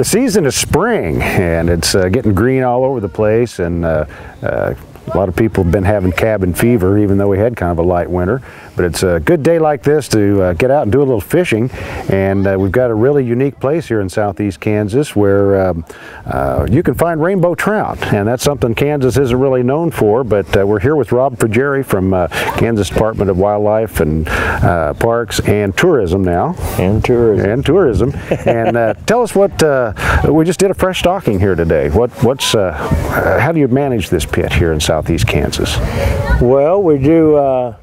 The season is spring, and it's getting green all over the place, and a lot of people have been having cabin fever, even though we had kind of a light winter. But it's a good day like this to get out and do a little fishing. And we've got a really unique place here in southeast Kansas where you can find rainbow trout. And that's something Kansas isn't really known for. But we're here with Rob Frugeri from Kansas Department of Wildlife and Parks and Tourism now. And tourism. And tell us what, we just did a fresh stocking here today. How do you manage this pit here in southeast Kansas? Well, we do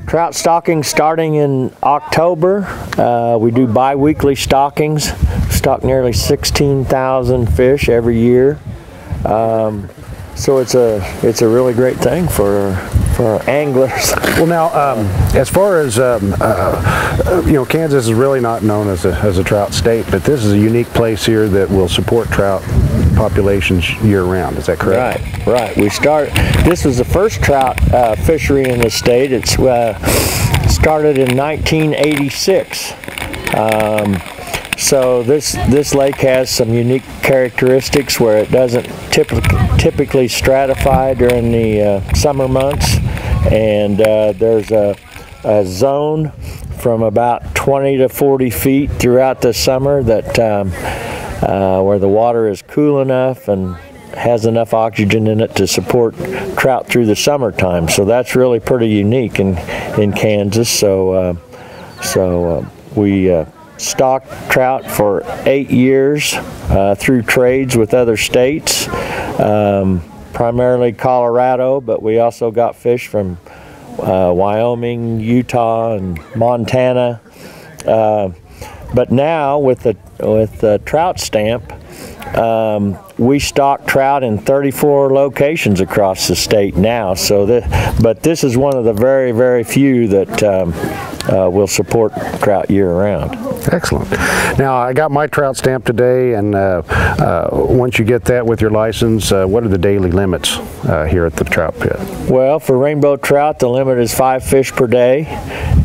trout stocking starting in October. We do bi-weekly stockings. Stock nearly 16,000 fish every year. So it's a really great thing for anglers. Well, now, as far as you know, Kansas is really not known as a trout state, but this is a unique place here that will support trout populations year-round. Is that correct? Right. This was the first trout fishery in the state. It's started in 1986. So this lake has some unique characteristics where it doesn't typically stratify during the summer months, and there's a zone from about 20 to 40 feet throughout the summer that where the water is cool enough and has enough oxygen in it to support trout through the summertime. So that's really pretty unique in Kansas. So we stocked trout for 8 years through trades with other states, primarily Colorado, but we also got fish from Wyoming, Utah, and Montana. But now with the Trout Stamp, we stock trout in 34 locations across the state now. But this is one of the very, very few that will support trout year-round. Excellent. Now, I got my Trout Stamp today, and once you get that with your license, what are the daily limits here at the Trout Pit? Well, for rainbow trout, the limit is 5 fish per day,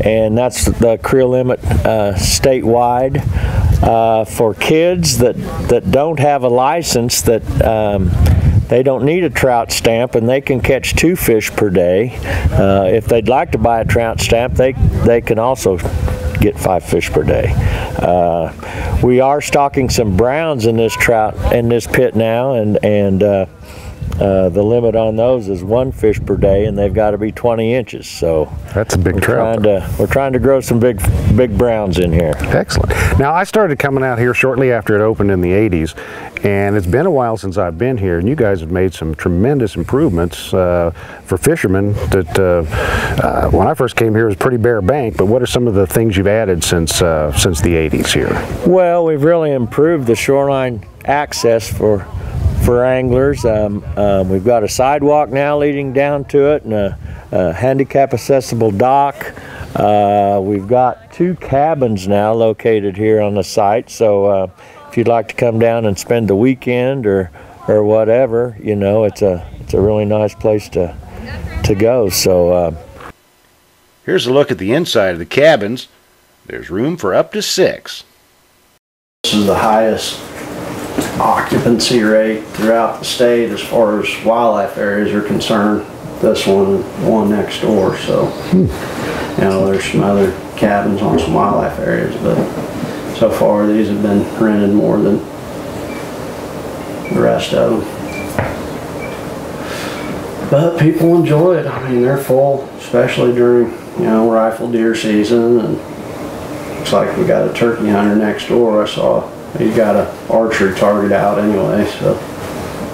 and that's the creel limit statewide. For kids that don't have a license, that they don't need a Trout Stamp, and they can catch 2 fish per day. If they'd like to buy a Trout Stamp, they can also get 5 fish per day. We are stocking some browns in this pit now, and the limit on those is 1 fish per day, and they've got to be 20 inches. So that's a big trout. We're trying to grow some big browns in here. Excellent. Now, I started coming out here shortly after it opened in the 80s, and it's been a while since I've been here, and you guys have made some tremendous improvements for fishermen that when I first came here it was pretty bare bank, but what are some of the things you've added since the 80s here? Well, we've really improved the shoreline access for anglers. We've got a sidewalk now leading down to it, and a handicap accessible dock. We've got 2 cabins now located here on the site, so if you'd like to come down and spend the weekend or whatever, you know, it's a really nice place to go. So here's a look at the inside of the cabins. There's room for up to 6. This is the highest occupancy rate throughout the state as far as wildlife areas are concerned. This one next door. So you know, there's some other cabins on some wildlife areas, but so far these have been rented more than the rest of them. But people enjoy it. I mean, they're full, especially during, you know, rifle deer season, and looks like we got a turkey hunter next door. I saw he's got an archery target out anyway, so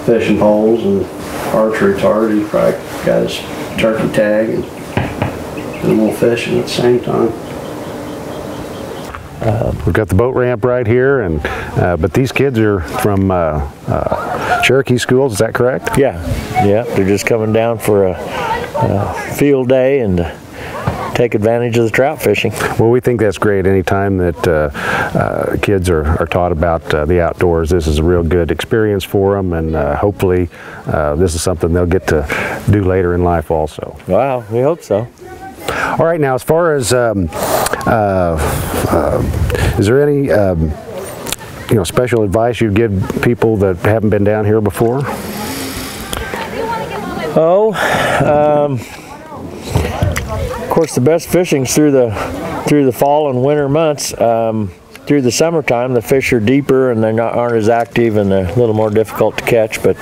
fishing poles and archery target. He probably got his turkey tag and a little fishing at the same time. We've got the boat ramp right here, and but these kids are from Cherokee schools, is that correct? Yeah, they're just coming down for a field day and take advantage of the trout fishing. Well, we think that's great. Anytime that kids are taught about the outdoors, this is a real good experience for them, and hopefully this is something they'll get to do later in life also. Wow, we hope so. All right, now as far as is there any special advice you'd give people that haven't been down here before? Oh, of course, the best fishing's through the fall and winter months. Through the summertime, the fish are deeper and aren't as active, and they're a little more difficult to catch. But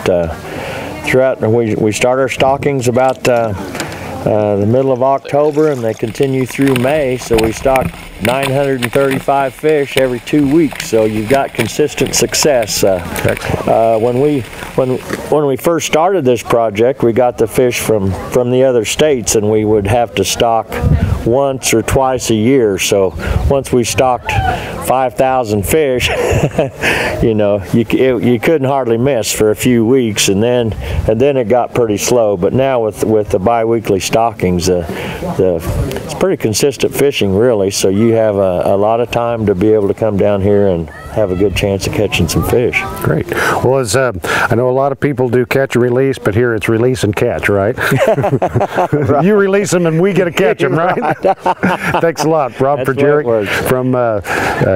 throughout, we start our stockings about the middle of October, and they continue through May. So we stock 935 fish every 2 weeks. So you've got consistent success. When we first started this project, we got the fish from the other states, and we would have to stock once or twice a year. So once we stocked 5,000 fish, you couldn't hardly miss for a few weeks, and then it got pretty slow. But now with the bi-weekly stockings, it's pretty consistent fishing, really. So you have a lot of time to be able to come down here and have a good chance of catching some fish. Great. Well, I know a lot of people do catch and release, but here it's release and catch, right? Right. You release them and we get to catch them, right? Thanks a lot, Rob Perjeric from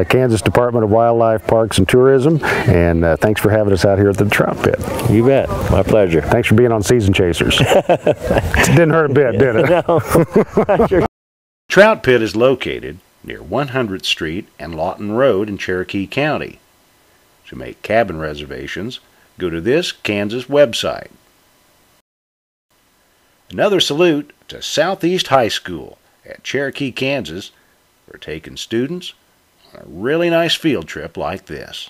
Kansas Department of Wildlife, Parks and Tourism, and thanks for having us out here at the Trout Pit. You bet. My pleasure. Thanks for being on Season Chasers. It didn't hurt a bit, did it? No. Trout Pit is located near 100th Street and Lawton Road in Cherokee County. To make cabin reservations, go to this Kansas website. Another salute to Southeast High School at Cherokee, Kansas, for taking students on a really nice field trip like this.